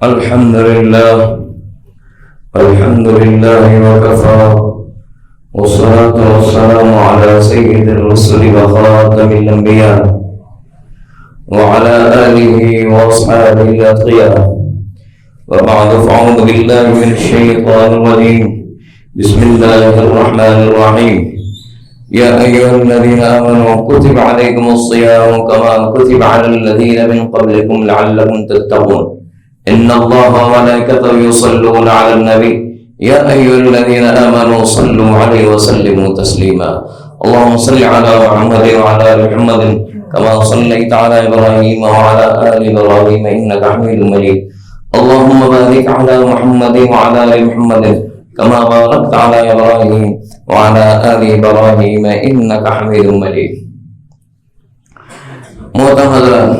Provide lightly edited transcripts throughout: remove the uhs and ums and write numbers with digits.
الحمد لله وكفى والصلاة والسلام على سيد الرسل وخاتم الأنبياء وعلى آله وأصحابه الأتقياء وبعد فأعوذ بالله من الشيطان الرجيم بسم الله الرحمن الرحيم يا أيها الذين آمنوا كتب عليكم الصيام كما كتب على الذين من قبلكم لعلكم تتقون إن الله وملائكته يصلون على النبي يا أيها الذين آمنوا صلوا عليه وسلموا تسليما اللهم صل على محمد وعلى آل محمد كما صليت على إبراهيم وعلى آل إبراهيم إنك حميد مجيد اللهم بارك على محمد وعلى آل محمد كما باركت على إبراهيم وعلى آل إبراهيم إنك حميد مجيد. محترم حضرات،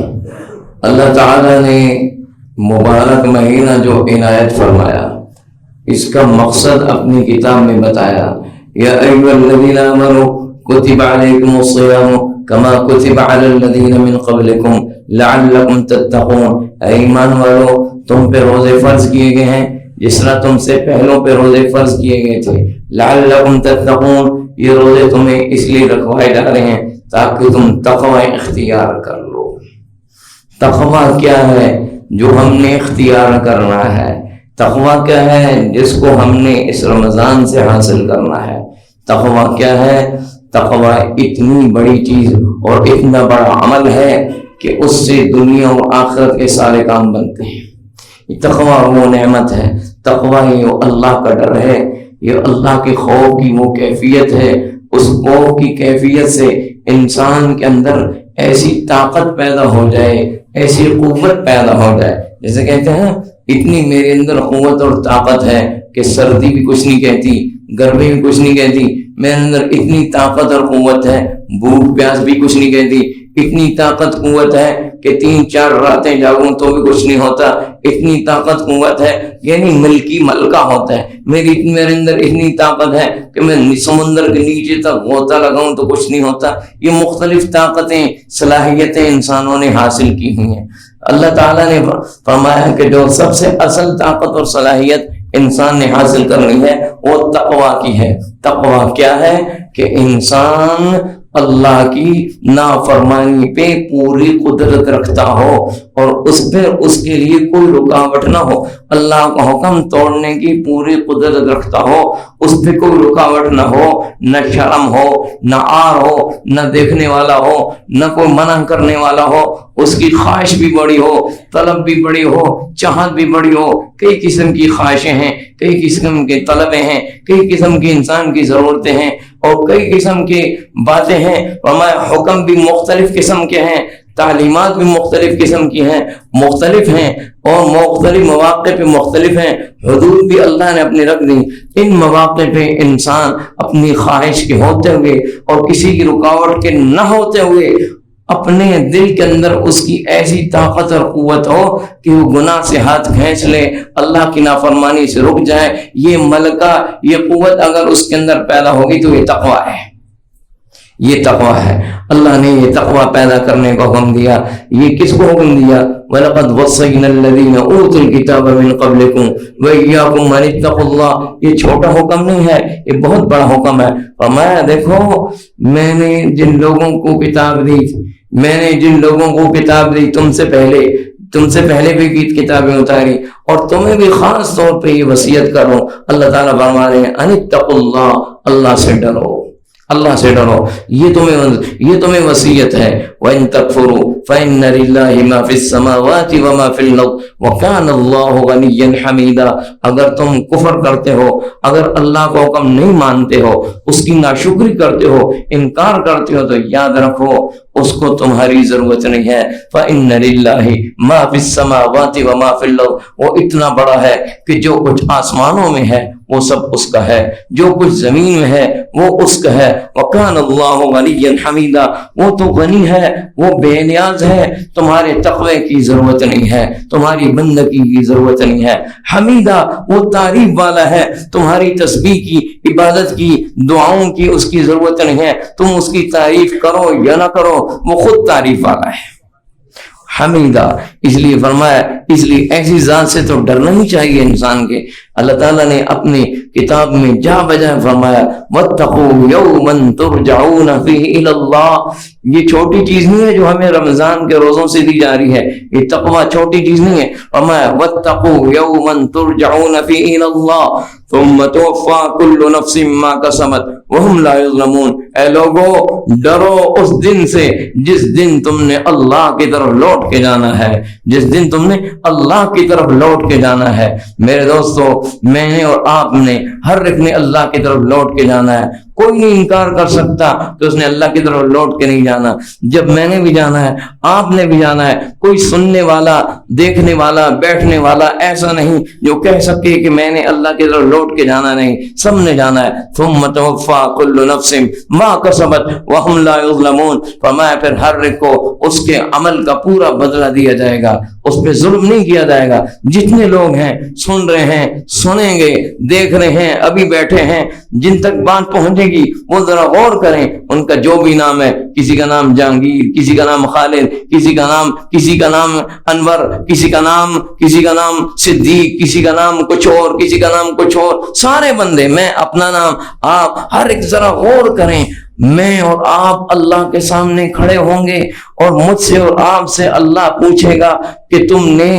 اللہ تعالیٰ نے مبارک مہینہ جو عنایت فرمایا اس کا مقصد اپنی کتاب میں بتایا. یا ایھا الذین آمنوا کتب علیکم الصیام کما کتب علی الذین من قبلکم لعلکم تتقون. اے ایمان والو، تم پہ روزے فرض کیے گئے ہیں جس طرح تم سے پہلوں پہ روزے فرض کیے گئے تھے. لعلکم تتقون، یہ روزے تمہیں اس لیے رکھوائے جا رہے ہیں تاکہ تم تقوی اختیار کر لو. تقوی کیا ہے؟ جو ہم نے اختیار کرنا ہے. تقوی کیا ہے؟ جس کو ہم نے اس رمضان سے حاصل کرنا ہے. تقوی کیا ہے؟ تقوی اتنی بڑی چیز اور اتنا بڑا عمل ہے کہ اس سے دنیا اور آخرت کے سارے کام بنتے ہیں. تقوی وہ نعمت ہے، تقوی یہ اللہ کا ڈر ہے، یہ اللہ کے خوف کی وہ کیفیت ہے. اس خوف کی کیفیت سے انسان کے اندر ایسی طاقت پیدا ہو جائے، ایسی قوت پیدا ہو جائے. جیسے کہتے ہیں اتنی میرے اندر قوت اور طاقت ہے کہ سردی بھی کچھ نہیں کہتی، گرمی بھی کچھ نہیں کہتی. میرے اندر اتنی طاقت اور قوت ہے، بھوک پیاس بھی کچھ نہیں کہتی. اتنی طاقت قوت ہے کہ 3-4 راتیں جاگوں تو بھی کچھ نہیں ہوتا. اتنی طاقت قوت ہے، یعنی ملکی ملکہ ہوتا ہے. میرے اندر اتنی طاقت ہے کہ میں سمندر کے نیچے تک غوطہ لگاؤں تو کچھ نہیں ہوتا. یہ مختلف طاقتیں، صلاحیتیں انسانوں نے حاصل کی ہوئی ہیں. اللہ تعالیٰ نے فرمایا کہ جو سب سے اصل طاقت اور صلاحیت انسان نے حاصل کرنی ہے وہ تقوی کی ہے. تقوی کیا ہے؟ کہ انسان اللہ کی نافرمانی پہ پوری قدرت رکھتا ہو اور اس پہ اس کے لیے کوئی رکاوٹ نہ ہو. اللہ کا حکم توڑنے کی پوری قدرت رکھتا ہو، اس پہ کوئی رکاوٹ نہ ہو، نہ شرم ہو، نہ آر ہو، نہ دیکھنے والا ہو، نہ کوئی منع کرنے والا ہو. اس کی خواہش بھی بڑی ہو، طلب بھی بڑی ہو، چاہت بھی بڑی ہو. کئی قسم کی خواہشیں ہیں، کئی قسم کے طلبیں ہیں، کئی قسم کی انسان کی ضرورتیں ہیں اور کئی قسم کی باتیں ہیں. حکم بھی مختلف قسم کے ہیں، تعلیمات بھی مختلف قسم کی ہیں، مختلف ہیں اور مختلف مواقع پہ مختلف ہیں. حدود بھی اللہ نے اپنی رکھ دی. ان مواقع پہ انسان اپنی خواہش کے ہوتے ہوئے اور کسی کی رکاوٹ کے نہ ہوتے ہوئے اپنے دل کے اندر اس کی ایسی طاقت اور قوت ہو کہ وہ گناہ سے ہاتھ کھینچ لے، اللہ کی نافرمانی سے رک جائے. یہ ملکہ، یہ قوت اگر اس کے اندر پیدا ہوگی تو یہ تقوی ہے. یہ تقوی ہے. اللہ نے یہ تقوی پیدا کرنے کا حکم دیا. یہ کس کو حکم دیا؟ وَلَقَدْ وَصَّيْنَا الَّذِينَ أُوتُوا الْكِتَابَ مِنْ قَبْلِكُمْ وَإِيَّاكُمْ أَنِ اتَّقُوا اللَّهَ. یہ چھوٹا حکم نہیں ہے، یہ بہت بڑا حکم ہے. فرمایا دیکھو، میں نے جن لوگوں کو کتاب دی تم سے پہلے بھی کتابیں اتاری اور تمہیں بھی خاص طور پہ یہ وصیت کرو. اللہ تعالیٰ فرما رہے ہیں ان اتقوا اللہ، اللہ سے ڈرو، اللہ سے ڈرو. یہ تمہیں وصیت ہے. وَإِن تَكْفُرُوا فَإِنَّ لِلَّهِ مَا فِي السَّمَاوَاتِ وَمَا فِي الْأَرْضِ وَكَانَ اللَّهُ غَنِيًّا حَمِيدًا. اگر تم کفر کرتے ہو، اگر اللہ کا حکم نہیں مانتے ہو، اس کی ناشکری کرتے ہو، انکار کرتے ہو، تو یاد رکھو اس کو تمہاری ضرورت نہیں ہے. فَإِنَّ لِلَّهِ مَا فِي السَّمَاوَاتِ وَمَا فِي الْأَرْضِ. وہ اتنا بڑا ہے کہ جو کچھ آسمانوں میں ہے وہ سب اس کا ہے، جو کچھ زمین میں ہے وہ اس کا ہے. وَكَانَ اللَّهُ غَنِيًّا حَمِيدًا. وہ تو غنی ہے، وہ بے نیاز ہے. تمہارے تقوی کی ضرورت نہیں ہے، تمہاری بندگی کی ضرورت نہیں ہے. حمیدہ، وہ تعریف والا ہے. تمہاری تسبیح کی، عبادت کی، دعاؤں کی اس کی ضرورت نہیں ہے. تم اس کی تعریف کرو یا نہ کرو، وہ خود تعریف والا ہے. حمیدہ. اس لیے فرمایا اس لیے ایسی ذات سے تو ڈرنا ہی چاہیے انسان کے۔ اللہ تعالیٰ نے اپنی کتاب میں جا بجا فرمایا وَاتَّقُوا يَوْمًا تُرْجَعُونَ فِيهِ إِلَى اللَّهِ۔ یہ چھوٹی چیز نہیں ہے جو ہمیں رمضان کے روزوں سے دی جا رہی ہے، یہ تقوی چھوٹی چیز نہیں ہے۔ فرمایا وَاتَّقُوا يَوْمًا تُرْجَعُونَ فِيهِ إِلَى اللَّهِ ثُمَّ تُوَفَّى كُلُّ نَفْسٍ مَا كَسَبَتْ وَهُمْ لَا يُظْلَمُونَ۔ اے لوگو ڈرو اس دن سے جس دن تم نے اللہ کی طرف لوٹ کے جانا ہے، جس دن تم نے اللہ کی طرف لوٹ کے جانا ہے۔ میرے دوستو، میں نے اور آپ نے، ہر ایک نے اللہ کی طرف لوٹ کے جانا ہے۔ کوئی نہیں انکار کر سکتا کہ اس نے اللہ کی طرف لوٹ کے نہیں جانا۔ جب میں نے بھی جانا ہے، آپ نے بھی جانا ہے۔ کوئی سننے والا، دیکھنے والا، بیٹھنے والا ایسا نہیں جو کہہ سکے کہ میں نے اللہ کی طرف لوٹ کے جانا نہیں، سب نے جانا ہے۔ ثم توفى كل نفس ما كسبت وهم لا يظلمون۔ فرمایا پھر ہر ایک کو اس کے عمل کا پورا بدلہ دیا جائے گا، اس پہ ظلم نہیں کیا جائے گا۔ جتنے لوگ ہیں، سن رہے ہیں، سنیں گے، دیکھ رہے ہیں، ابھی بیٹھے ہیں، جن تک بات پہنچے گی وہ ذرا غور کریں۔ ان کا جو بھی نام ہے، کسی کا نام جہانگیر، کسی کا نام خالد، کسی کا نام انور، کسی کا نام صدیق، کسی کا نام کچھ اور، کسی کا نام کچھ اور، سارے بندے، میں اپنا نام، آپ، ہر ایک ذرا غور کریں۔ میں اور آپ اللہ کے سامنے کھڑے ہوں گے اور مجھ سے اور آپ سے اللہ پوچھے گا کہ تم نے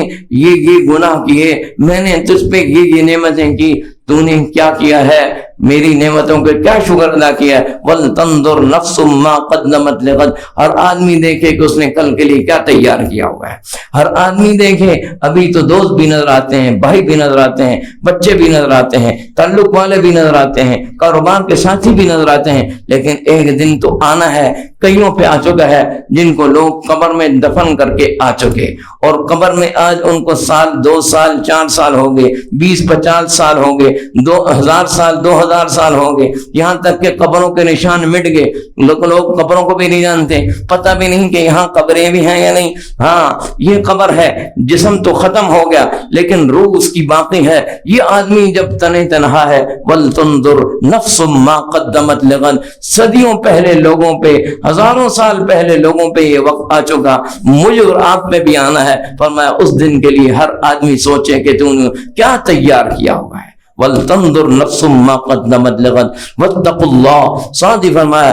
یہ گناہ کیے، میں نے تجھ پہ یہ نعمتیں کی، تو نے کیا کیا ہے، میری نعمتوں کے کیا شکر ادا کیا ہے۔ وَلْتَنْظُرْ نَفْسٌ مَا قَدَّمَتْ لِغَدٍ۔ ہر آدمی دیکھے کہ اس نے کل کے لیے کیا تیار کیا ہوا ہے۔ ہر آدمی دیکھے، ابھی تو دوست بھی نظر آتے ہیں، بھائی بھی نظر آتے ہیں، بچے بھی نظر آتے ہیں، تعلق والے بھی نظر آتے ہیں، کاروبار کے ساتھی بھی نظر آتے ہیں، لیکن ایک دن تو آنا ہے۔ کئیوں پہ آ چکا ہے جن کو لوگ قبر میں دفن کر کے آ چکے، اور قبر میں آج ان کو سال، 2 سال، 4 سال ہو گئے، 20-50 سال ہو گئے، 2000 سال، 2000 سال ہو گئے، یہاں تک کہ قبروں کے نشان مٹ گئے۔ لوگ قبروں کو بھی نہیں جانتے، پتہ بھی نہیں کہ یہاں قبریں بھی ہیں یا نہیں۔ ہاں، یہ قبر ہے، جسم تو ختم ہو گیا لیکن روح اس کی باقی ہے۔ یہ آدمی جب تنے تنہا ہے، وَلْتُنْظُرْ نَفْسٌ مَا قَدَّمَتْ لِغَدٍ۔ صدیوں پہلے لوگوں پہ، ہزاروں سال پہلے لوگوں پہ یہ وقت آ چکا، مجھے اور آپ پہ بھی آنا ہے۔ فرمایا اس دن کے لیے ہر آدمی سوچے کہ تو نے کیا تیار کیا ہوا ہے۔ وَلْتَنْظُرْ نَفْسٌ مَا قَدَّمَتْ لِغَدٍ وَاتَّقُوا اللَّهَ۔ ساتھ ہی فرمایا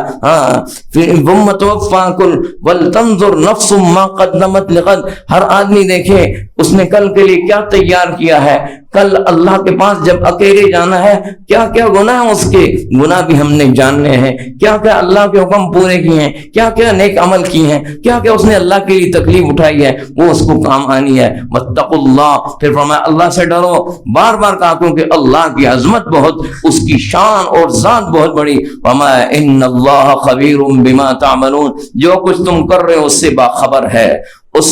ثُمَّ تُوَفَّىٰ كُلُّ وَلْتَنْظُرْ نَفْسٌ مَا قَدَّمَتْ لِغَدٍ۔ ہر آدمی دیکھے اس نے کل کے لیے کیا تیار کیا ہے۔ کل اللہ کے پاس جب اکیلے جانا ہے، کیا کیا گناہ اس کے، گناہ بھی ہم نے جاننے ہیں، کیا کیا اللہ کے حکم پورے کیے ہیں، کیا کیا نیک عمل کیے ہیں، کیا کیا اس نے اللہ کے لیے تکلیف اٹھائی ہے، وہ اس کو کام آنی ہے۔ واتقوا اللہ، پھر فرمایا اللہ سے ڈرو، بار بار کہا کیونکہ اللہ کی عظمت بہت، اس کی شان اور ذات بہت بڑی۔ فرمایا ان اللہ خبیر بما تعملون، جو کچھ تم کر رہے ہو اس سے باخبر ہے، اس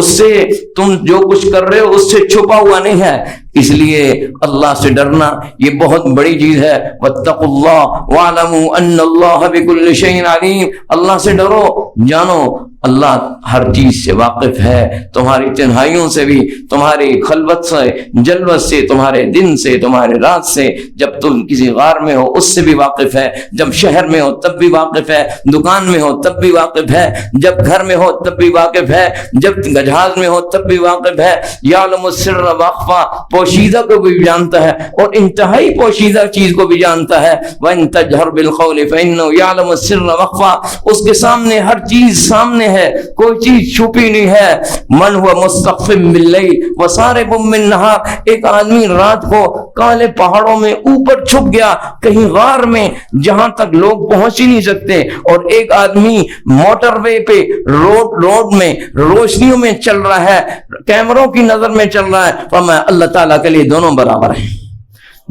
سے تم جو کچھ کر رہے ہو اس سے چھپا ہوا نہیں ہے۔ اس لیے اللہ سے ڈرنا یہ بہت بڑی چیز ہے۔ واتقوا اللہ واعلموا ان اللہ بكل شيء علیم، اللہ سے ڈرو، جانو اللہ ہر چیز سے واقف ہے، تمہاری تنہائیوں سے بھی، تمہاری خلوت سے، جلوت سے، تمہارے دن سے، تمہارے رات سے، جب تم کسی غار میں ہو اس سے بھی واقف ہے، جب شہر میں ہو تب بھی واقف ہے، دکان میں ہو تب بھی واقف ہے، جب گھر میں ہو تب بھی واقف ہے، جب جہاز میں ہو تب بھی واقف ہے۔ یعلم السر واخفی، پوشیدہ کو بھی جانتا ہے اور انتہائی پوشیدہ چیز کو بھی جانتا ہے۔ وَإِن تَجْهَرْ بِالْقَوْلِ فَإِنَّهُ يَعْلَمُ السِّرَّ وَأَخْفَى، اس کے سامنے ہر چیز سامنے ہے، کوئی چیز چھپی نہیں ہے۔ من هو مستخف باللیل وسارب بالنہار، ایک آدمی رات کو کالے پہاڑوں میں اوپر چھپ گیا کہیں غار میں جہاں تک لوگ پہنچ ہی نہیں سکتے، اور ایک آدمی موٹر وے پہ روڈ میں روشنیوں میں چل رہا ہے، کیمروں کی نظر میں چل رہا ہے۔ فرمایا اللہ تعالیٰ کے لیے دونوں برابر ہیں،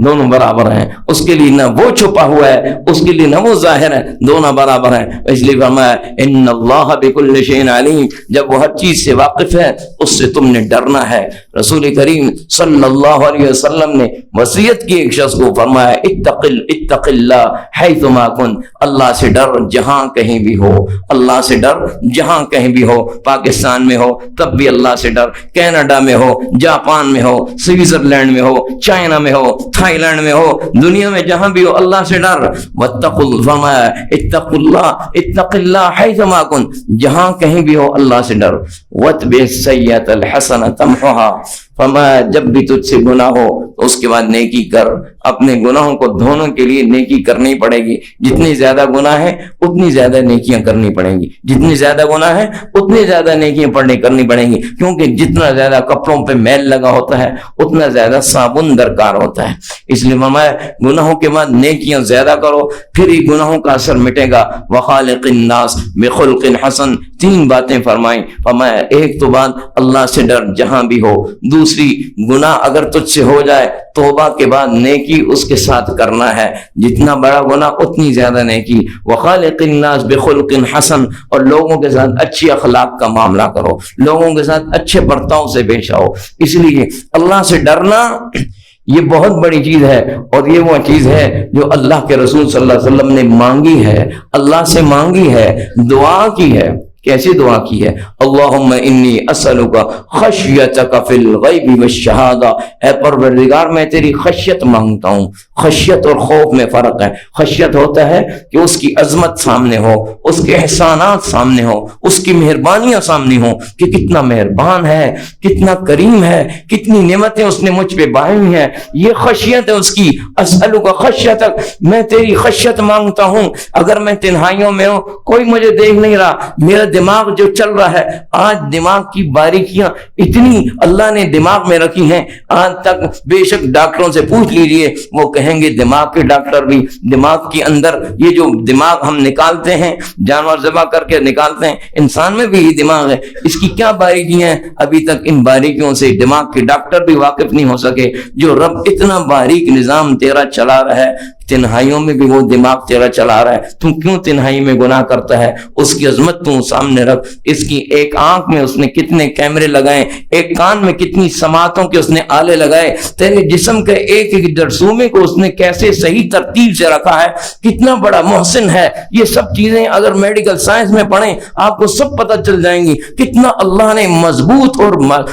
دونوں برابر ہیں، اس کے لیے نہ وہ چھپا ہوا ہے، اس کے لیے نہ وہ ظاہر ہے، دونوں برابر ہیں۔ اس لیے فرمایا ان اللہ بكل شيء علیم، جب وہ ہر چیز سے واقف ہے اس سے تم نے ڈرنا ہے۔ رسول کریم صلی اللہ علیہ وسلم نے وصیت کی ایک شخص کو، فرمایا اتق اللہ حیثما کن، اللہ سے ڈر جہاں کہیں بھی ہو، اللہ سے ڈر جہاں کہیں بھی ہو، پاکستان میں ہو تب بھی اللہ سے ڈر، کینیڈا میں ہو، جاپان میں ہو، سوئٹزرلینڈ میں ہو، چائنا میں ہو، تھائی لینڈ میں ہو، دنیا میں جہاں بھی ہو اللہ سے ڈر۔ فرمایا اتق اللہ حیثما کن، جہاں کہیں بھی ہو اللہ سے ڈر۔ واتبع السیئۃ الحسنۃ تمحها، فرمایا جب بھی تجھ سے گناہ ہو تو اس کے بعد نیکی کر۔ اپنے گناہوں کو دھونے کے لیے نیکی کرنی پڑے گی، جتنی زیادہ گناہ ہے اتنی زیادہ نیکیاں کرنی پڑیں گی، جتنی زیادہ گناہ ہے اتنی زیادہ نیکیاں کرنی پڑیں گی، کیونکہ جتنا زیادہ کپڑوں پہ میل لگا ہوتا ہے اتنا زیادہ صابن درکار ہوتا ہے۔ اس لیے فرمایا گناہوں کے بعد نیکیاں زیادہ کرو، پھر ہی گناہوں کا اثر مٹے گا۔ وخالق الناس بخلق حسن، تین باتیں فرمائیں۔ فرمایا ایک تو بات اللہ سے ڈر جہاں بھی ہو، دوسری گناہ اگر تجھ سے ہو جائے توبہ کے بعد نیکی اس کے ساتھ کرنا ہے، جتنا بڑا گناہ اتنی زیادہ نیکی۔ وخالق الناس بخلق حسن، اور لوگوں کے ساتھ اچھی اخلاق کا معاملہ کرو، لوگوں کے ساتھ اچھے برتاؤ سے پیش آؤ۔ اس لیے اللہ سے ڈرنا یہ بہت بڑی چیز ہے، اور یہ وہ چیز ہے جو اللہ کے رسول صلی اللہ علیہ وسلم نے مانگی ہے، اللہ سے مانگی ہے، دعا کی ہے۔ کیسے دعا کی ہے؟ اللہم انی اسألک خشیتک فی الغیب والشہادہ، اے پروردگار میں تیری خشیت مانگتا ہوں۔ خشیت اور خوف میں فرق ہے۔ خشیت ہوتا ہے کہ اس کی عظمت سامنے ہو، اس کے احسانات سامنے ہو، اس کی مہربانیاں سامنے ہو کہ کتنا مہربان ہے، کتنا کریم ہے، کتنی نعمتیں اس نے مجھ پہ بانٹی ہیں، یہ خشیت ہے اس کی۔ اسألک خشیتک، میں تیری خشیت مانگتا ہوں۔ اگر میں تنہائیوں میں ہوں، کوئی مجھے دیکھ نہیں رہا، میرا دماغ جو چل رہا ہے، آج دماغ کی باریکیاں اتنی اللہ نے دماغ میں رکھی ہیں، آج تک بے شک ڈاکٹروں سے پوچھ لیجئے، وہ کہیں گے، دماغ کے ڈاکٹر بھی، دماغ کے اندر یہ جو دماغ ہم نکالتے ہیں، جانور ذبح کر کے نکالتے ہیں، انسان میں بھی یہ دماغ ہے، اس کی کیا باریکیاں ہیں، ابھی تک ان باریکیوں سے دماغ کے ڈاکٹر بھی واقف نہیں ہو سکے۔ جو رب اتنا باریک نظام تیرا چلا رہا ہے، تنہائیوں میں بھی وہ دماغ تیرا چلا رہا ہے، تم کیوں تنہائی میں گناہ کرتا ہے؟ اس کی عظمت تم سامنے رکھ۔ اس کی ایک آنکھ میں اس نے کتنے کیمرے لگائے، ایک کان میں کتنی سماعتوں کے اس نے آلے لگائے، تیرے جسم کے ایک ایک جرثومے کو اس نے کیسے صحیح ترتیب سے رکھا ہے، کتنا بڑا محسن ہے۔ یہ سب چیزیں اگر میڈیکل سائنس میں پڑھیں آپ کو سب پتہ چل جائیں گی، کتنا اللہ نے مضبوط اور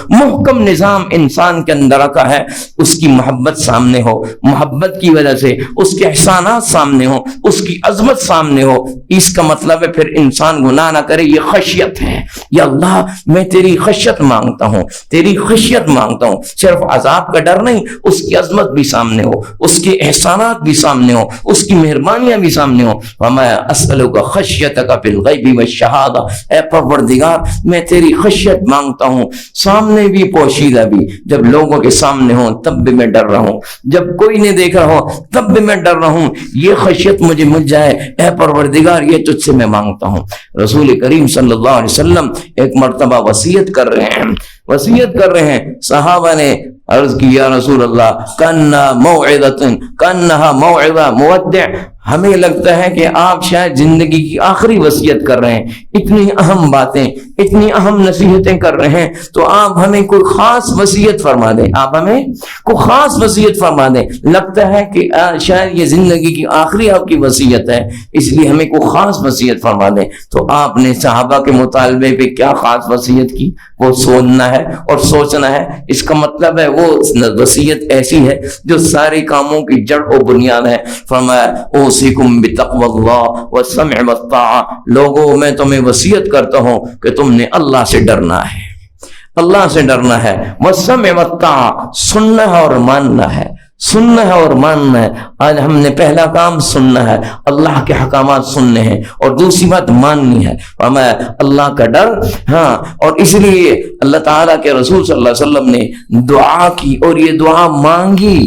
محکم نظام انسان کے اندر رکھا ہے۔ اس کی محبت سامنے ہو، محبت کی وجہ سے اس کے احسانات سامنے ہو، اس کی عظمت سامنے ہو، اس کا مطلب ہے پھر انسان گناہ نہ کرے۔ یہ خشیت ہے، یا اللہ میں تیری خشیت مانگتا ہوں، تیری خشیت مانگتا ہوں، صرف عذاب کا ڈر نہیں، اس کی عظمت بھی سامنے ہو، اس کے احسانات بھی سامنے ہو، اس کی مہربانیاں بھی سامنے ہو۔ وَمَا أَسْأَلُكَ خَشْيَتَكَ فِي الْغَيْبِ وَالشَّهَادَةِ، اے پروردگار میں تیری خشیت مانگتا ہوں، سامنے بھی پوشیدہ بھی، جب لوگوں کے سامنے ہوں تب بھی میں ڈر رہا ہوں، جب کوئی نہیں دیکھ رہا ہو تب بھی میں ڈر رہا ہوں، یہ خشیت مجھے مل جائے، اے پروردگار یہ تجھ سے میں مانگتا ہوں۔ رسول کریم صلی اللہ علیہ وسلم ایک مرتبہ وصیت کر رہے ہیں، صحابہ نے عرض کی یا رسول اللہ کانہا موعظہ مودع، ہمیں لگتا ہے کہ آپ شاید زندگی کی آخری وصیت کر رہے ہیں، اتنی اہم باتیں، اتنی اہم نصیحتیں کر رہے ہیں، تو آپ ہمیں کوئی خاص وصیت فرما دیں، آپ ہمیں کوئی خاص وصیت فرما دیں۔ لگتا ہے کہ شاید یہ زندگی کی آخری آپ کی وصیت ہے، اس لیے ہمیں کوئی خاص وصیت فرما دیں۔ تو آپ نے صحابہ کے مطالبے پہ کیا خاص وصیت کی؟ وہ سننا ہے اور سوچنا ہے۔ اس کا مطلب ہے وہ وصیت ایسی ہے جو سارے کاموں کی جڑ و بنیاد ہے۔ فرمایا اوصیکم بتقوی اللہ والسمع والطاعہ، لوگوں میں تمہیں وصیت کرتا ہوں کہ تم نے اللہ سے ڈرنا ہے، اللہ سے ڈرنا ہے، والسمع والطاعہ، سننا ہے اور ماننا ہے، سننا ہے اور ماننا ہے۔ آج ہم نے پہلا کام سننا ہے، اللہ کے حکامات سننے ہیں، اور دوسری بات ماننی ہے، ہمیں اللہ کا ڈر۔ ہاں، اور اس لیے اللہ تعالیٰ کے رسول صلی اللہ علیہ وسلم نے دعا کی، اور یہ دعا مانگی،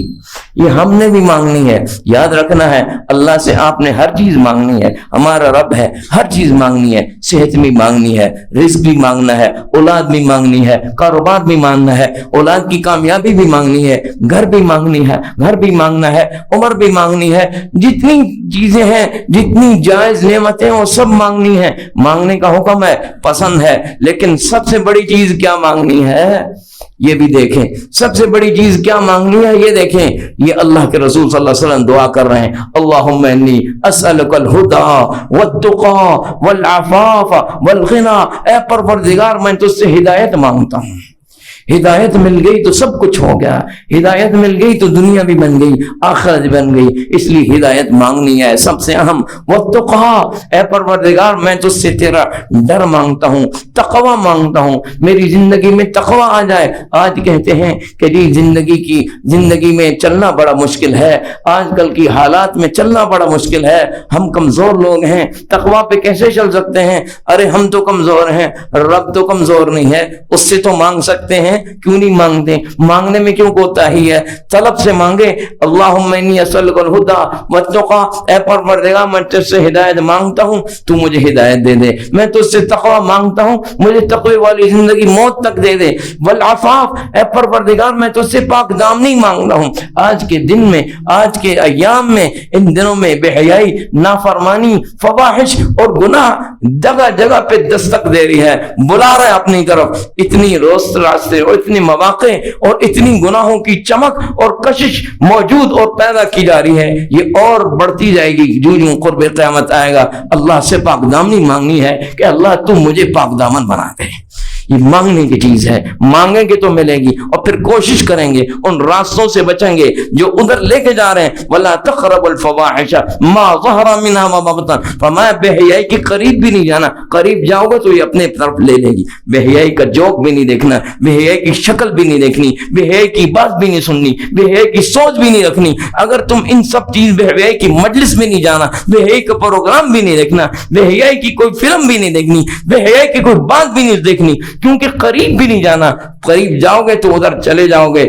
یہ ہم نے بھی مانگنی ہے. یاد رکھنا ہے اللہ سے آپ نے ہر چیز مانگنی ہے. ہمارا رب ہے, ہر چیز مانگنی ہے. صحت بھی مانگنی ہے, رزق بھی مانگنا ہے, اولاد بھی مانگنی ہے, کاروبار بھی مانگنا ہے, اولاد کی کامیابی بھی مانگنی ہے, گھر بھی مانگنی ہے, گھر بھی مانگنا ہے, عمر بھی مانگنی ہے. جتنی چیزیں ہیں, جتنی جائز نعمتیں وہ سب مانگنی ہے. مانگنے کا حکم ہے, پسند ہے, لیکن سب سے بڑی چیز کیا مانگنی ہے یہ بھی دیکھیں. سب سے بڑی چیز کیا مانگنی ہے یہ دیکھیں. یہ اللہ کے رسول صلی اللہ علیہ وسلم دعا کر رہے ہیں, اللہم انی اسألک الہدی والتقی والعفاف والغنی. اے پروردگار میں تجھ سے ہدایت مانگتا ہوں. ہدایت مل گئی تو سب کچھ ہو گیا. ہدایت مل گئی تو دنیا بھی بن گئی, آخرت بن گئی. اس لیے ہدایت مانگنی ہے سب سے اہم. والتقی, اے پروردگار میں تجھ سے تیرا ڈر مانگتا ہوں, تقوی مانگتا ہوں, میری زندگی میں تقوی آ جائے. آج کہتے ہیں کہ جی زندگی میں چلنا بڑا مشکل ہے, آج کل کی حالات میں چلنا بڑا مشکل ہے, ہم کمزور لوگ ہیں, تقوی پہ کیسے چل سکتے ہیں؟ ارے ہم تو کمزور ہیں, رب تو کمزور نہیں ہے, اس سے تو مانگ سکتے ہیں. کیوں نہیں مانگتے؟ مانگنے میں کیوں کوتاہی ہے؟ طلب سے مانگے. اللہم انی اسألک الہدی والتقی, اے پروردگار میں تجھ سے ہدایت مانگتا ہوں, تو مجھے ہدایت دے دے. میں تجھ سے تقوی مانگتا ہوں, مجھے تقوی والی زندگی موت تک دے دے. والعفاف, اے پروردگار میں تجھ سے پاک دامنی مانگتا ہوں. آج کے دن میں, آج کے ایام میں, ان دنوں میں بے حیائی, نافرمانی, فواحش اور گناہ جگہ جگہ پہ دستک دے رہی ہے, بلا رہا ہے اپنی طرف. اتنی روست راستے اور اتنے مواقع اور اتنی گناہوں کی چمک اور کشش موجود اور پیدا کی جا رہی ہے, یہ اور بڑھتی جائے گی جو جو قرب قیامت آئے گا. اللہ سے پاک دامنی مانگنی ہے کہ اللہ تو مجھے پاک دامن بنا دے. یہ مانگنے کی چیز ہے, مانگیں گے تو ملے گی. اور پھر کوشش کریں گے, ان راستوں سے بچیں گے جو ادھر لے کے جا رہے ہیں. وَلَا تَقْرَبُوا الْفَوَاحِشَ مَا ظَهَرَ مِنْهَا وَمَا بَطَنَ, فرمایا بے حیائی کے قریب بھی نہیں جانا. قریب جاؤ گے تو یہ اپنے طرف لے لے گی. بے حیائی کا جوک بھی نہیں دیکھنا, بے حیائی کی شکل بھی نہیں دیکھنی, بے حیائی کی بات بھی نہیں سننی, بے حیائی کی سوچ بھی نہیں رکھنی. اگر تم ان سب چیز, بے حیائی کی مجلس میں نہیں جانا, بے حیائی کا پروگرام بھی نہیں دیکھنا, بے حیائی کی کوئی فلم بھی نہیں دیکھنی, بے حیائی کی کوئی بات بھی نہیں دیکھنی, کیونکہ قریب بھی نہیں جانا. قریب جاؤ گے تو ادھر چلے جاؤ گے.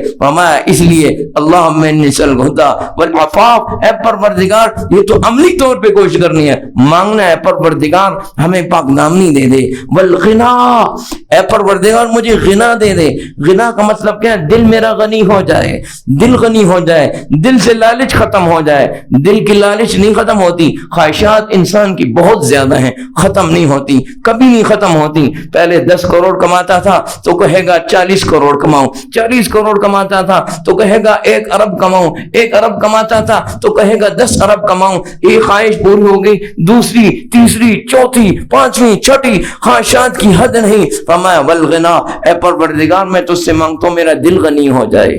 اس لیے اللہم انی اسألک الہدی والعفاف, اے پروردگار یہ تو عملی طور پہ کوشش کرنی ہے, مانگنا ہے پروردگار ہمیں پاک دامنی دے دے. والغنا, اے پروردگار مجھے غنا دے دے. غنا کا مطلب کیا ہے؟ دل میرا غنی ہو جائے, دل غنی ہو جائے, دل سے لالچ ختم ہو جائے. دل کی لالچ نہیں ختم ہوتی, خواہشات انسان کی بہت زیادہ ہیں, ختم نہیں ہوتی, کبھی نہیں ختم ہوتی. پہلے 10 کروڑ کماتا تھا تو کہے گا 40 کروڑ کماؤں, 40 کروڑ کماتا تھا تو کہے گا 1 ارب کماؤں, 1 ارب کماتا تھا تو کہے گا 10 ارب کماؤں. ایک خواہش پوری ہو گئی, دوسری, تیسری, چوتھی, پانچویں, چھٹی, خواہشات کی حد نہیں. فرمایا والغنا, اے پروردگار میں تجھ سے مانگتا ہوں میرا دل غنی ہو جائے.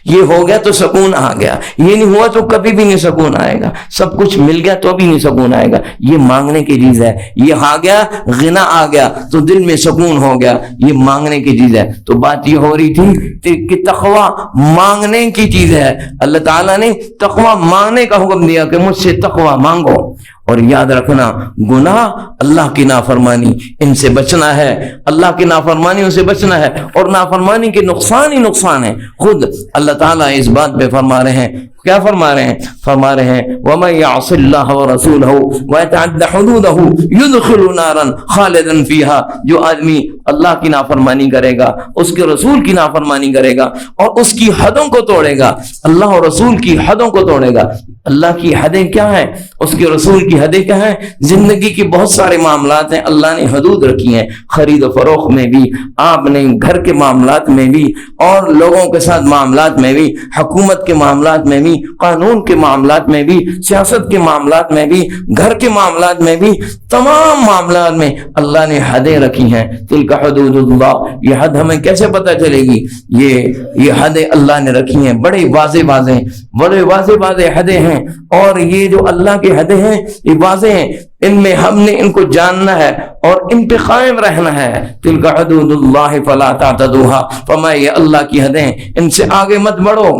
یہ ہو گیا تو سکون آ گیا, یہ نہیں ہوا تو کبھی بھی نہیں سکون آئے گا. سب کچھ مل گیا تو بھی نہیں سکون آئے گا. یہ مانگنے کی چیز ہے. یہ آ گیا, غنا آ گیا تو دل میں سکون ہو گیا. یہ مانگنے کی چیز ہے. تو بات یہ ہو رہی تھی کہ تقوی مانگنے کی چیز ہے. اللہ تعالیٰ نے تقوی مانگنے کا حکم دیا کہ مجھ سے تقوی مانگو. اور یاد رکھنا, گناہ, اللہ کی نافرمانی, ان سے بچنا ہے. اللہ کی نافرمانیوں سے بچنا ہے, اور نافرمانی کے نقصان ہی نقصان ہے. خود اللہ تعالیٰ اس بات پہ فرما رہے ہیں. کیا فرما رہے ہیں؟ فرما رہے ہیں وَمَن يَعْصِ اللَّهَ وَرَسُولَهُ وَيَتَعَدَّ حُدُودَهُ يُدْخِلْهُ نَارًا خَالِدًا فِيهَا. جو آدمی اللہ کی نافرمانی کرے گا, اس کے رسول کی نافرمانی کرے گا, اور اس کی حدوں کو توڑے گا, اللہ اور رسول کی حدوں کو توڑے گا. اللہ کی حدیں کیا ہیں, اس کے رسول کی حدیں کیا ہیں؟ زندگی کی بہت سارے معاملات ہیں, اللہ نے حدود رکھی ہیں. خرید و فروخت میں بھی, آپ نے گھر کے معاملات میں بھی, اور لوگوں کے ساتھ معاملات میں بھی, حکومت کے معاملات میں بھی, قانون کے معاملات میں بھی, سیاست کے معاملات میں بھی, گھر کے معاملات میں بھی, تمام معاملات میں اللہ نے حدیں رکھی ہیں. تلک حدود اللہ, یہ حد ہمیں کیسے پتہ چلے گی؟ یہ حدیں اللہ نے رکھی ہیں, بڑے واضح حدیں ہیں. اور یہ جو اللہ کی حدیں ہیں یہ واضح ہیں. ان میں ہم نے ان کو جاننا ہے اور ان پہ قائم رہنا ہے. تلک حدود اللہ فلا تعتدوها، فرمایا یہ اللہ کی حدیں، ان سے آگے مت بڑھو.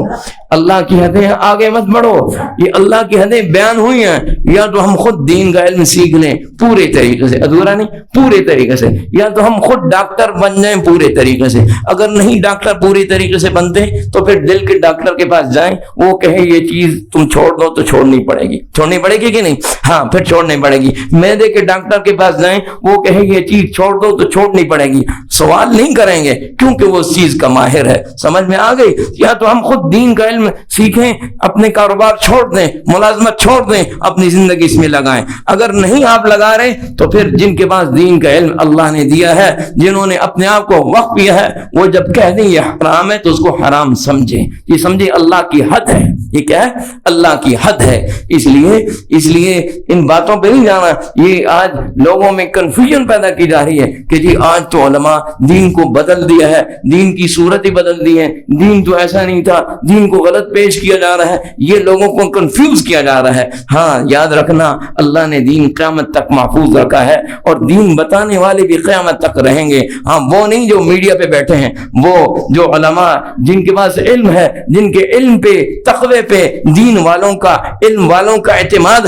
اللہ کی حدیں آگے مت بڑھو. یہ اللہ کی حدیں بیان ہوئی ہیں. یا تو ہم خود دین کا علم سیکھ لیں پورے طریقے سے، ادھورا نہیں، پورے طریقے سے، یا تو ہم خود ڈاکٹر بن جائیں پورے طریقے سے. اگر نہیں ڈاکٹر پوری طریقے سے بنتے تو پھر دل کے ڈاکٹر کے پاس جائیں، وہ کہے یہ چیز تم چھوڑ دو تو چھوڑنی پڑے گی. چھوڑنی پڑے گی کہ نہیں؟ ہاں پھر چھوڑنی پڑے گی. معدے کے ڈاکٹر کے پاس جائیں، وہ کہے یہ چیز چھوڑ دو تو چھوڑنی پڑے گی. سوال نہیں کریں گے کیونکہ وہ اس چیز کا ماہر ہے. سمجھ میں آ گئی؟ یا تو ہم خود دین کا علم سیکھیں، اپنے کاروبار چھوڑ دیں، ملازمت چھوڑ دیں، اپنی زندگی اس میں لگائیں. اگر نہیں آپ لگا رہے تو پھر جن کے پاس دین کا علم اللہ نے دیا ہے، جنہوں نے اپنے آپ کو وقف کیا ہے، وہ جب کہہ دیں یہ حرام ہے تو اس کو حرام سمجھیں. یہ سمجھیں اللہ کی حد ہے. یہ کیا ہے؟ اللہ کی حد ہے. اس لیے ان باتوں پہ نہیں جانا. یہ آج لوگوں میں کنفیوژن پیدا کی جا رہی ہے کہ جی آج تو علماء دین کو بدل دیا ہے، دین کی صورت ہی بدل دی ہے، دین تو ایسا نہیں تھا، دین کو غلط پیش کیا جا رہا ہے. یہ لوگوں کو کنفیوز کیا جا رہا ہے. ہاں یاد رکھنا اللہ نے دین قیامت تک محفوظ رکھا ہے اور دین بتانے والے بھی قیامت تک رہیں گے. ہاں وہ نہیں جو میڈیا پہ بیٹھے ہیں، وہ جو علماء جن کے پاس علم ہے، جن کے علم پہ تقوی پہ دین والوں کا، علم والوں کا اعتماد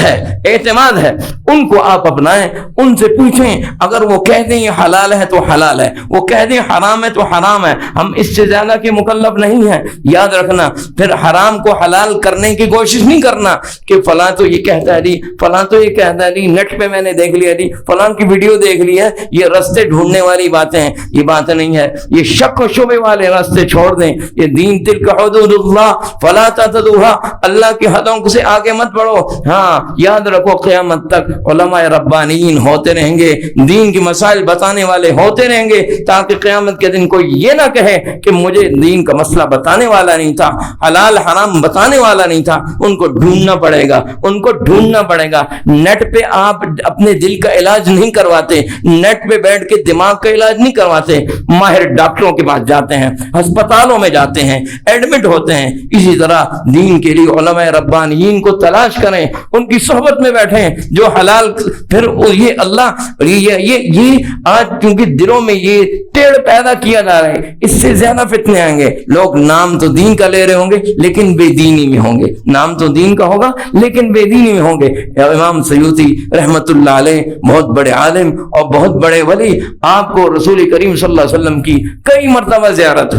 ہے، ان کو آپ اپنائیں، ان سے پوچھیں. اگر وہ کہہ دیں یہ حلال ہے تو حلال ہے، وہ کہہ دیں حرام ہے تو حرام ہے. ہم اس سے زیادہ کے مکلف نہیں ہیں. یاد رکھنا پھر حرام کو حلال کرنے کی کوشش نہیں کرنا کہ فلاں تو یہ کہتا ہے جی، فلاں تو یہ کہتا ہے جی، نیٹ پہ میں نے دیکھ لیا جی، فلاں کی ویڈیو دیکھ لی ہے. یہ راستے ڈھونڈنے والی باتیں ہیں، یہ بات نہیں ہے. یہ شک و شبے والے راستے چھوڑ دیں. یہ دین تلک حدود اللہ فلا تعتدوها، اللہ کی حدوں سے آگے مت بڑھو. ہاں یاد رکھو قیامت تک علماء ربانیین ہوتے رہیں گے، دین کی مسائل بتانے والے ہوتے رہیں گے، تاکہ قیامت کے دن کوئی یہ نہ کہے کہ مجھے دین کا مسئلہ بتانے والا نہیں تھا، حلال حرام بتانے والا نہیں تھا. ان کو ڈھونڈنا پڑے گا، ان کو ڈھونڈنا پڑے گا. نیٹ پہ آپ اپنے دل کا علاج نہیں کرواتے، نیٹ پہ بیٹھ کے دماغ کا علاج نہیں کرواتے. ماہر ڈاکٹروں کے پاس جاتے ہیں، ہسپتالوں میں جاتے ہیں، ایڈمٹ ہوتے ہیں. اسی طرح دین کے لیے علماء ربانیین کو تلاش کریں، ان کی صحبت میں بیٹھیں جو حلال. پھر یہ اللہ یہ آج کیونکہ دلوں میں یہ ٹیڑھ پیدا کیا جا رہا ہے، اس سے زیادہ فتنے آئیں گے. لوگ نام تو دین کا لے رہے ہوں گے لیکن بے دینی میں ہوں گے. نام تو دین کا ہوگا لیکن بے دینی میں ہوں گے. امام سیوطی رحمت اللہ علیہ بہت بڑے عالم اور بہت بڑے ولی، آپ کو رسول کریم صلی اللہ علیہ وسلم کی کئی مرتبہ زیارت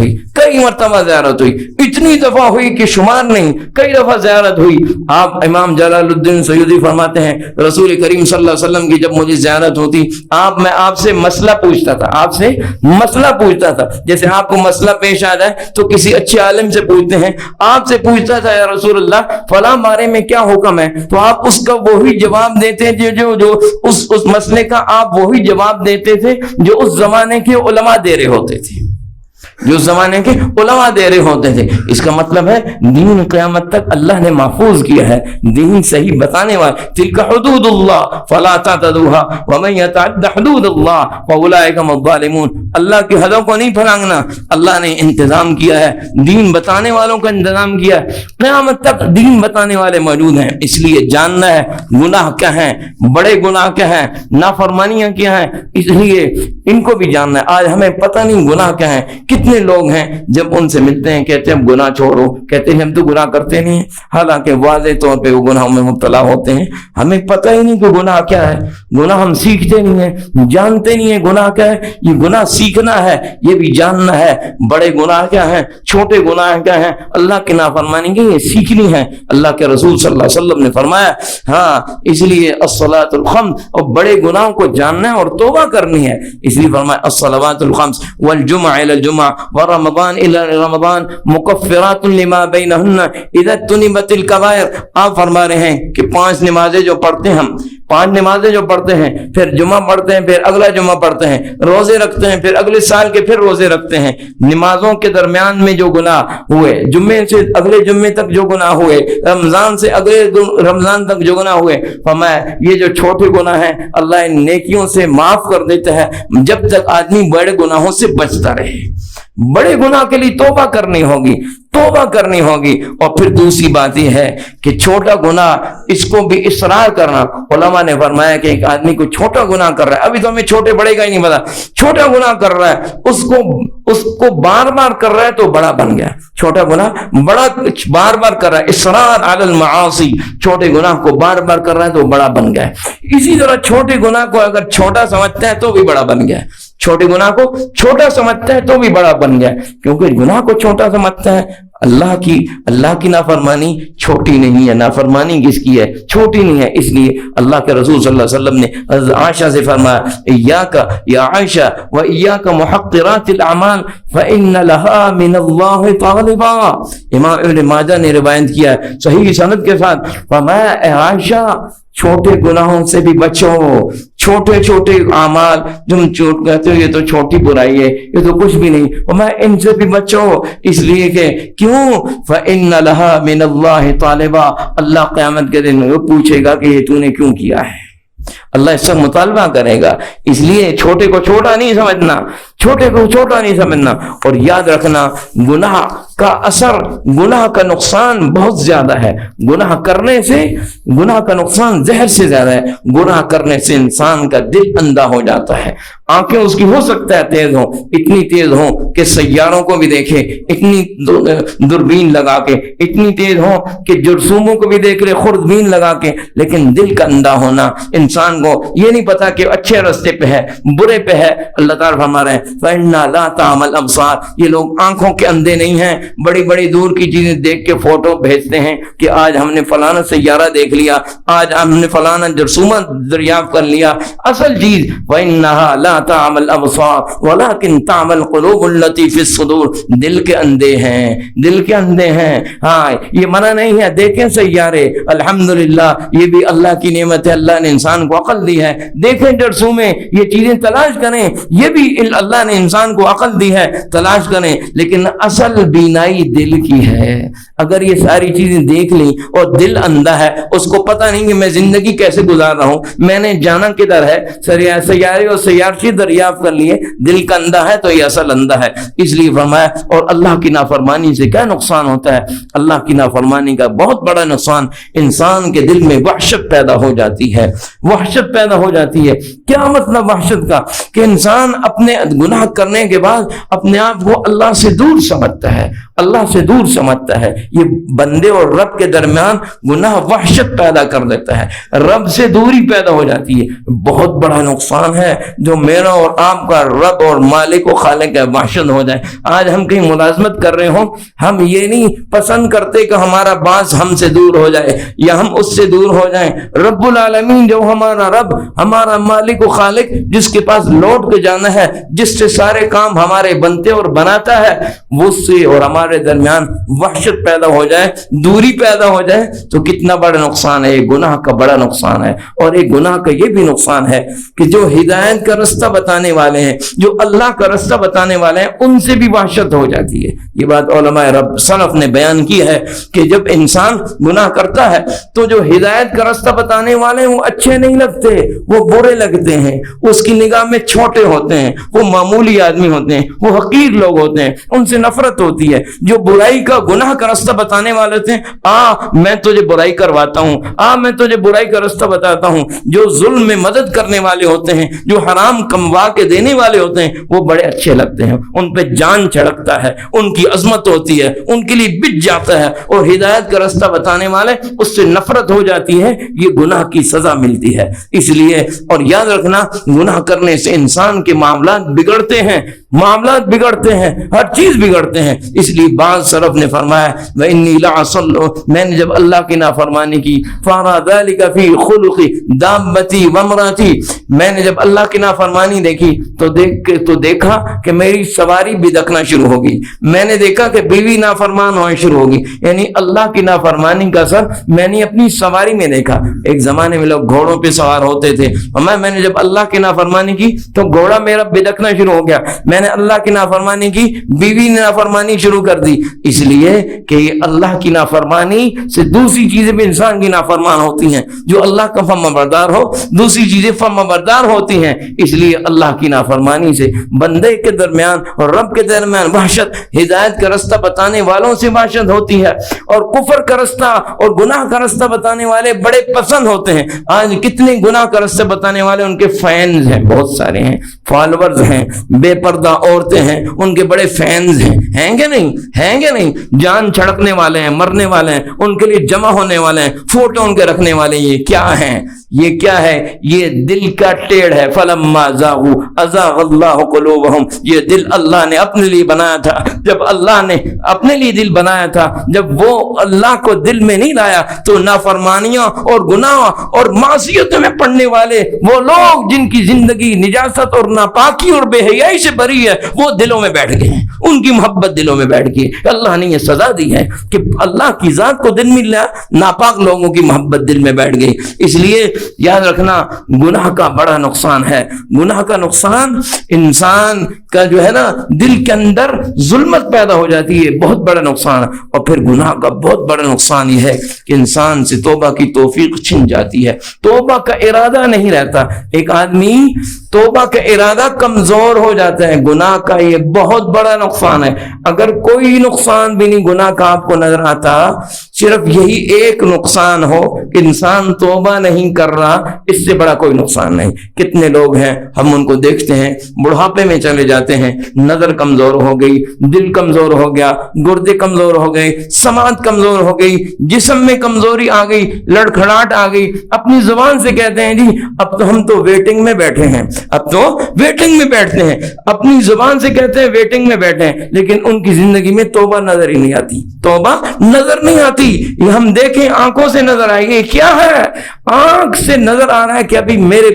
ہوئی، اتنی دفعہ ہوئی کہ شمار نہیں، کئی دفعہ زیارت ہوئی. آپ امام جلال الدین سیوطی فرماتے ہیں رسول کریم صلی اللہ علیہ وسلم کی جب مجھے زیارت ہوتی، میں آپ سے مسئلہ پوچھتا تھا. جیسے آپ کو مسئلہ پیش آ جائے تو کسی اچھے عالم سے پوچھتے ہیں، آپ سے پوچھتا تھا یا رسول اللہ فلاں بارے میں کیا حکم ہے، تو آپ اس کا وہی جواب دیتے تھے جو اس مسئلے کا آپ وہی جواب دیتے تھے جو اس زمانے کے علماء دے رہے ہوتے تھے. اس کا مطلب ہے دین قیامت تک اللہ نے محفوظ کیا ہے. دین صحیح بتانے والے تلک حدود اللہ فلا تعتدوها ومن يتعد حدود اللہ فاولئک هم الظالمون. اللہ کی حدوں کو نہیں پھلانگنا. اللہ نے انتظام کیا ہے، دین بتانے والوں کا انتظام کیا ہے. قیامت تک دین بتانے والے موجود ہیں. اس لیے جاننا ہے گناہ کیا ہیں، بڑے گناہ کیا ہیں، نافرمانیاں کیا ہیں. اس لیے ان کو بھی جاننا ہے. آج ہمیں پتہ نہیں گناہ کیا ہیں. کتنے لوگ ہیں جب ان سے ملتے ہیں کہتے ہیں ہم گناہ چھوڑو، کہتے ہیں ہم تو گناہ کرتے نہیں ہیں، حالانکہ واضح طور پہ وہ گناہوں میں مبتلا ہوتے ہیں. ہمیں پتہ ہی نہیں کہ گناہ کیا ہے. گناہ ہم سیکھتے نہیں ہیں، جانتے نہیں ہیں گناہ کیا ہے. یہ گناہ سیکھنا ہے، یہ بھی جاننا ہے. بڑے گناہ کیا ہیں، چھوٹے گناہ کیا ہیں. اللہ کی نافرمانی کی یہ سیکھنی ہے. اللہ کے رسول صلی اللہ علیہ وسلم نے فرمایا. ہاں اس لیے الصلاۃ الخمس، اور بڑے گناہوں کو جاننا ہے اور توبہ کرنی ہے. اس لیے فرمایا الصلوات الخمس والجمعہ الی الجمعہ ورمضان الى رمضان مکفرات لما بینہن اذا اجتنبت الکبائر. آپ فرما رہے ہیں کہ 5 نمازیں جو پڑھتے ہیں ہم، 5 نمازیں جو پڑھتے ہیں، پھر جمعہ پڑھتے ہیں، پھر اگلا جمعہ پڑھتے ہیں، روزے رکھتے ہیں، پھر اگلے سال کے پھر روزے رکھتے ہیں. نمازوں کے درمیان میں جو گناہ ہوئے، جمعے سے اگلے جمعے تک جو گناہ ہوئے، رمضان سے اگلے رمضان تک جو گناہ ہوئے، فرمایا یہ جو چھوٹے گناہ ہیں اللہ ان نیکیوں سے معاف کر دیتا ہے جب تک آدمی بڑے گناہوں سے بچتا رہے. بڑے گناہ کے لیے توبہ کرنی ہوگی. توبہ کرنی ہوگی۔ اور پھر دوسری بات یہ ہے کہ چھوٹا گناہ اس کو بھی اصرار کرنا۔ علماء نے فرمایا کہ ایک آدمی کو چھوٹا گناہ کر رہا ہے، ابھی تو ہمیں چھوٹے بڑے کا ہی نہیں پتا، چھوٹا گناہ کر رہا ہے، اس کو بار بار کر رہا ہے تو بڑا بن گیا۔ چھوٹا گناہ بڑا بار بار کر رہا ہے، اصرار علی المعاصی، چھوٹے گناہ کو بار بار کر رہا ہے تو بڑا بن گیا ہے۔ اسی طرح چھوٹے گناہ کو اگر چھوٹا سمجھتا ہے تو بھی بڑا بن گیا ہے، چھوٹے گناہ کو چھوٹا سمجھتا ہے تو بھی بڑا بن گیا، کیونکہ گناہ کو چھوٹا سمجھتا ہے۔ اللہ کی نافرمانی چھوٹی نہیں ہے، نافرمانی کس کی ہے؟ چھوٹی نہیں ہے۔ اس لیے اللہ کے رسول صلی اللہ علیہ وسلم نے حضرت عائشہ سے فرمایا ایاک یا عائشہ و ایاک محقرات الاعمال فإن لها من اللہ طالبا۔ امام ابن ماجہ نے روایت کیا ہے صحیح سند کے ساتھ، فرمایا اے عائشہ چھوٹے گناہوں سے بھی بچو، چھوٹے چھوٹے اعمال جو ہم کہتے ہو یہ تو چھوٹی برائی ہے، یہ تو کچھ بھی نہیں، اور میں ان سے بھی بچو، اس لیے کہ کیوں؟ فإن لها من اللہ طالبا، اللہ قیامت کے دن وہ پوچھے گا کہ یہ تو نے کیوں کیا ہے، اللہ اس سے مطالبہ کرے گا۔ اس لیے چھوٹے کو چھوٹا نہیں سمجھنا، چھوٹے کو چھوٹا نہیں سمجھنا، اور یاد رکھنا گناہ کا اثر، گناہ کا نقصان بہت زیادہ ہے۔ گناہ کرنے سے، گناہ کا نقصان زہر سے زیادہ ہے۔ گناہ کرنے سے انسان کا دل اندھا ہو جاتا ہے، آنکھیں اس کی ہو سکتا ہے تیز ہوں، اتنی تیز ہوں کہ سیاروں کو بھی دیکھے، اتنی دوربین لگا کے، اتنی تیز ہوں کہ جرثوموں کو بھی دیکھ لے خوردبین لگا کے، لیکن دل کا اندھا ہونا، انسان کو یہ نہیں پتا کہ اچھے راستے پہ ہے برے پہ ہے۔ اللہ تعالیٰ فرما رہے ہیں فَإِنَّا لَا تَعْمَى الْأَبْصَارُ، یہ لوگ آنکھوں کے اندھے نہیں ہیں، بڑی بڑی دور کی چیزیں دیکھ کے فوٹو بھیجتے ہیں کہ آج ہم نے فلانا سیارہ دیکھ لیا، آج ہم نے فلانا جرثومہ دریافت کر لیا۔ اصل چیز وَإِنَّهَا لَا تَعْمَى الْأَبْصَارُ وَلَكِنْ تَعْمَى الْقُلُوبُ الَّتِي فِي الصُّدُورِ، دل کے اندھے ہیں، دل کے اندھے ہیں۔ ہاں یہ منع نہیں ہے، دیکھیں سیارے، الحمدللہ یہ بھی اللہ کی نعمت ہے، اللہ نے انسان کو عقل دی ہے، دیکھیں جرثومے، یہ چیزیں تلاش کریں، یہ بھی اللہ نے انسان کو عقل دی ہے، تلاش کریں، لیکن اصل بینائی دل کی ہے۔ اگر یہ ساری چیزیں دیکھ لیں اور دل اندھا ہے، اس کو پتہ نہیں کہ میں زندگی کیسے گزار رہا ہوں، میں نے جانا کدھر ہے، سیارے اور سیارچی دریافت کر لیے، دل کا اندھا ہے تو یہ اصل اندھا ہے۔ اس لیے فرمایا، اور اللہ کی نافرمانی سے کیا نقصان ہوتا ہے؟ اللہ کی نافرمانی کا بہت بڑا نقصان، انسان کے دل میں وحشت پیدا ہو جاتی ہے، وحشت پیدا ہو جاتی ہے۔ کیا مطلب وحشت کا؟ کہ انسان اپنے گناہ کرنے کے بعد اپنے آپ کو اللہ سے دور سمجھتا ہے، اللہ سے دور سمجھتا ہے۔ یہ بندے اور رب کے درمیان گناہ وحشت پیدا کر دیتا ہے، رب سے دوری پیدا ہو جاتی ہے۔ بہت بڑا نقصان ہے جو میرا اور آپ کا رب اور مالک و خالق ہے وحشت ہو جائے۔ آج ہم کہیں ملازمت کر رہے ہوں، ہم یہ نہیں پسند کرتے کہ ہمارا باس ہم سے دور ہو جائے یا ہم اس سے دور ہو جائیں۔ رب العالمین جو ہمارا رب، ہمارا مالک و خالق، جس کے پاس لوٹ کے جانا ہے، جس سے سارے کام ہمارے بنتے اور بناتا ہے، وہ سے اور ہمارے درمیان وحشت پیدا ہو جائے، دوری پیدا ہو جائے تو کتنا بڑا نقصان ہے۔ یہ گناہ کا بڑا نقصان ہے۔ اور ایک گناہ کا یہ بھی نقصان ہے کہ جو ہدایت کا رستہ بتانے والے ہیں، جو اللہ کا رستہ بتانے والے ہیں، ان سے بھی وحشت ہو جاتی ہے۔ یہ بات علماء رب سلف نے بیان کی ہے کہ جب انسان گناہ کرتا ہے تو جو ہدایت کا رستہ بتانے والے ہیں وہ اچھے نہیں لگتے، وہ برے لگتے ہیں، اس کی نگاہ میں چھوٹے ہوتے ہیں، وہ معمولی آدمی ہوتے ہیں، وہ حقیر لوگ ہوتے ہیں، ان سے نفرت ہوتی ہے۔ جو برائی کا گناہ کا رستہ بتانے والے تھے، میں تجھے برائی کرواتا ہوں، میں تجھے برائی کا رستہ بتاتا ہوں۔ جو ظلم میں مدد کرنے والے ہوتے ہیں، جو حرام کموا کے دینے والے ہوتے ہیں، وہ بڑے اچھے لگتے ہیں، ان پہ جان چھڑکتا ہے، ان کی عظمت ہوتی ہے، ان کے لیے بچ جاتا ہے۔ اور ہدایت کا رستہ بتانے والے، اس سے نفرت ہو جاتی ہے، یہ گناہ کی سزا ملتی ہے۔ اس لیے اور یاد رکھنا، گناہ کرنے سے انسان کے معاملات بگڑتے ہیں، معاملات بگڑتے ہیں، ہر چیز بگڑتے ہیں۔ اس لیے بعض سلف نے فرمایا وَإِنِّي لَأَصَلُّ، میں نے جب اللہ کی نافرمانی کی، فَارَى ذَلِكَ فِي خُلُقِ دَابَّتِي وَامْرَأَتِي، میں نے جب اللہ کی نافرمانی دیکھی تو دیکھا کہ میری سواری بدکنا شروع ہوگی، میں نے دیکھا کہ بیوی نافرمان ہونا شروع ہوگی۔ یعنی اللہ کی نافرمانی کا اثر میں نے اپنی سواری میں دیکھا۔ ایک زمانے میں لوگ گھوڑوں پہ سوار ہوتے تھے، اور میں نے جب اللہ کی نافرمانی کی تو گھوڑا میرا بدکنا شروع ہو گیا۔ میں نے نے اللہ کی نافرمانی کی، بیوی نے نافرمانی شروع کر دی، اس لیے کہ اللہ کی نافرمانی سے دوسری چیزیں بھی انسان کی نافرمان ہوتی ہیں۔ جو اللہ کا فرما بردار ہو دوسری چیزیں فرما بردار ہوتی ہیں، اس لیے اللہ کی نافرمانی سے بندے کے درمیان اور رب کے درمیان وحشت، ہدایت کا رستہ بتانے والوں سے وحشت ہوتی ہے، اور کفر کا رستہ اور گناہ کا رستہ بتانے والے بڑے پسند ہوتے ہیں۔ آج کتنے گناہ کا رستہ بتانے والے ان کے فینز ہیں، بہت سارے ہیں، فالوورز ہیں، بے پردہ عورتیں ہیں، ان کے بڑے فینز ہیں کہ نہیں؟ ہیں کہ نہیں؟ جان چھڑکنے والے ہیں، مرنے والے ہیں، ان کے لیے جمع ہونے والے ہیں، فوٹو ان کے رکھنے والے۔ یہ کیا ہیں؟ یہ کیا ہے؟ یہ دل کا ٹیڑھ ہے۔ فلما زاغوا ازاغ اللہ قلوبہم، یہ دل اللہ نے اپنے لیے بنایا تھا۔ جب اللہ نے اپنے لیے دل بنایا تھا، جب وہ اللہ کو دل میں نہیں لایا تو نافرمانیاں اور گناہ اور معصیتوں میں پڑنے والے وہ لوگ جن کی زندگی نجاست اور ناپاکی اور بے حیائی سے بھری ہے، وہ دلوں میں بیٹھ گئے ہیں، ان کی محبت دلوں میں بیٹھ گئی۔ اللہ نے یہ سزا دی ہے کہ اللہ کی ذات کو دل میں لایا، ناپاک لوگوں کی محبت دل میں بیٹھ گئی۔ اس لیے یاد رکھنا، گناہ کا بڑا نقصان ہے۔ گناہ کا نقصان انسان کا جو ہے نا دل کے اندر ظلمت پیدا ہو جاتی ہے، بہت بڑا نقصان۔ اور پھر گناہ کا بہت بڑا نقصان یہ ہے کہ انسان سے توبہ کی توفیق چھن جاتی ہے، توبہ کا ارادہ نہیں رہتا۔ ایک آدمی توبہ کا ارادہ کمزور ہو جاتا ہے، گناہ کا یہ بہت بڑا نقصان ہے۔ اگر کوئی نقصان بھی نہیں گناہ کا آپ کو نظر آتا، صرف یہی ایک نقصان ہو کہ انسان توبہ نہیں کر رہا، اس سے بڑا کوئی نقصان نہیں۔ کتنے لوگ ہیں ہم ان کو دیکھتے ہیں بڑھاپے میں چلے جاتے ہیں، نظر کمزور ہو گئی، دل کمزور ہو گیا، گردے کمزور ہو گئے، سماعت کمزور ہو گئی، جسم میں کمزوری آ گئی، لڑکھڑاہٹ آ گئی۔ اپنی زبان سے کہتے ہیں جی اب تو ہم تو ویٹنگ میں بیٹھے ہیں، اب تو ویٹنگ میں بیٹھتے ہیں، اپنی زبان سے کہتے ہیں ویٹنگ میں بیٹھے ہیں، لیکن ان کی زندگی میں توبہ نظر ہی نہیں آتی، توبہ نظر نہیں آتی۔ یہ ہم دیکھیں آنکھوں سے نظر آئے گی، کیا ہے؟ آنکھ سے نظر آ رہا ہے کہ ابھی میرے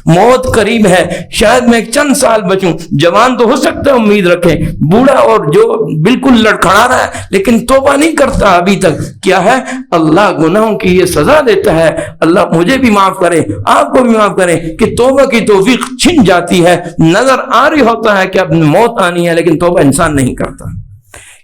موت قریب ہے، شاید میں چند سال بچوں۔ جوان تو ہو سکتا ہے امید رکھے، بوڑھا اور جو بالکل لڑکھڑا رہا ہے لیکن توبہ نہیں کرتا ابھی تک، کیا ہے؟ اللہ گناہوں کی یہ سزا دیتا ہے۔ اللہ مجھے بھی معاف کرے، آپ کو بھی معاف کرے کہ توبہ کی توفیق چھن جاتی ہے، نظر آ رہی ہوتا ہے کہ اب موت آنی ہے لیکن توبہ انسان نہیں کرتا۔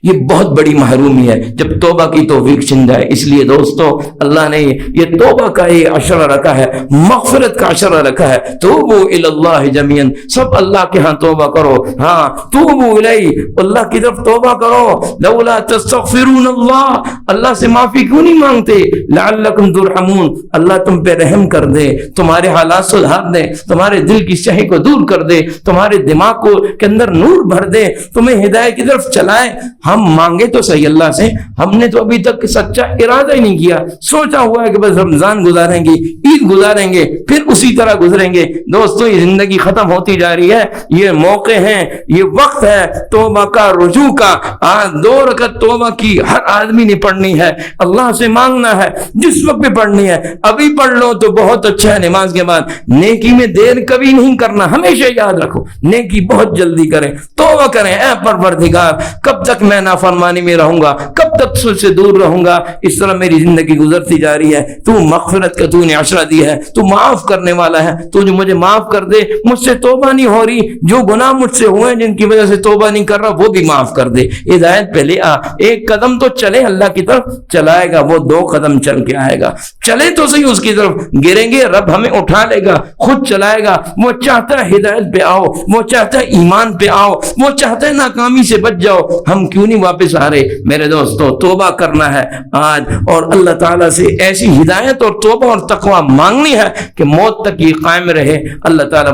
یہ بہت بڑی محرومی ہے جب توبہ کی توفیق چھن جائے۔ اس لیے دوستو اللہ نے یہ توبہ کا یہ عشرہ رکھا ہے، مغفرت کا عشرہ رکھا ہے۔ توبوا الی اللہ جميعا، سب اللہ کے ہاں توبہ کرو۔ ہاں توبوا الیہ، اللہ کی طرف توبہ کرو۔ لولا تستغفرون اللہ، اللہ سے معافی کیوں نہیں مانگتے؟ لعلکم ترحمون، اللہ تم پہ رحم کر دے، تمہارے حالات سدھار دے، تمہارے دل کی سیاہی کو دور کر دے، تمہارے دماغ کو کے اندر نور بھر دے، تمہیں ہدایت کی طرف چلائے۔ ہم مانگے تو صحیح اللہ سے، ہم نے تو ابھی تک سچا ارادہ ہی نہیں کیا، سوچا ہوا ہے کہ بس رمضان گزاریں گے، عید گزاریں گے، پھر اسی طرح گزریں گے۔ دوستو یہ زندگی ختم ہوتی جا رہی ہے، یہ موقع ہیں، یہ وقت ہے توبہ کا، رجوع کا۔ آج 2 رکعت توبہ کی ہر آدمی نے پڑھنی ہے، اللہ سے مانگنا ہے، جس وقت بھی پڑھنی ہے، ابھی پڑھ لو تو بہت اچھا ہے۔ نماز کے بعد نیکی میں دیر کبھی نہیں کرنا، ہمیشہ یاد رکھو نیکی بہت جلدی کریں، توبہ کریں۔ اے پروردگار کب تک میں نافرمانی میں رہوں گا، کب تک تجھ سے دور رہوں گا؟ اس طرح میری زندگی گزرتی جا رہی ہے۔ تو مغفرت کا تو نے عشرہ دی ہے، تو معاف کرنے والا ہے، تو جو مجھے معاف کر دے۔ مجھ سے توبہ نہیں ہو رہی، جو گناہ مجھ سے ہوئے جن کی وجہ سے توبہ نہیں کر رہا وہ بھی معاف کر دے۔ ہدایت پہ لے آ، ایک قدم تو چلے، اللہ کی طرف چلائے گا، وہ 2 قدم چل کے آئے گا۔ چلے تو صحیح اس کی طرف، گریں گے رب ہمیں اٹھا لے گا، خود چلائے گا۔ وہ چاہتا ہے ہدایت پہ آؤ، وہ چاہتا ہے ایمان پہ آؤ، وہ چاہتا ہے ناکامی سے بچ جاؤ۔ ہم کیوں نہیں واپس آ رہے؟ میرے دوستو توبہ کرنا ہے آج، اور اللہ تعالیٰ سے ایسی ہدایت اور توبہ اور تقوی مانگنی ہے کہ موت تک یہ قائم رہے۔ اللہ تعالیٰ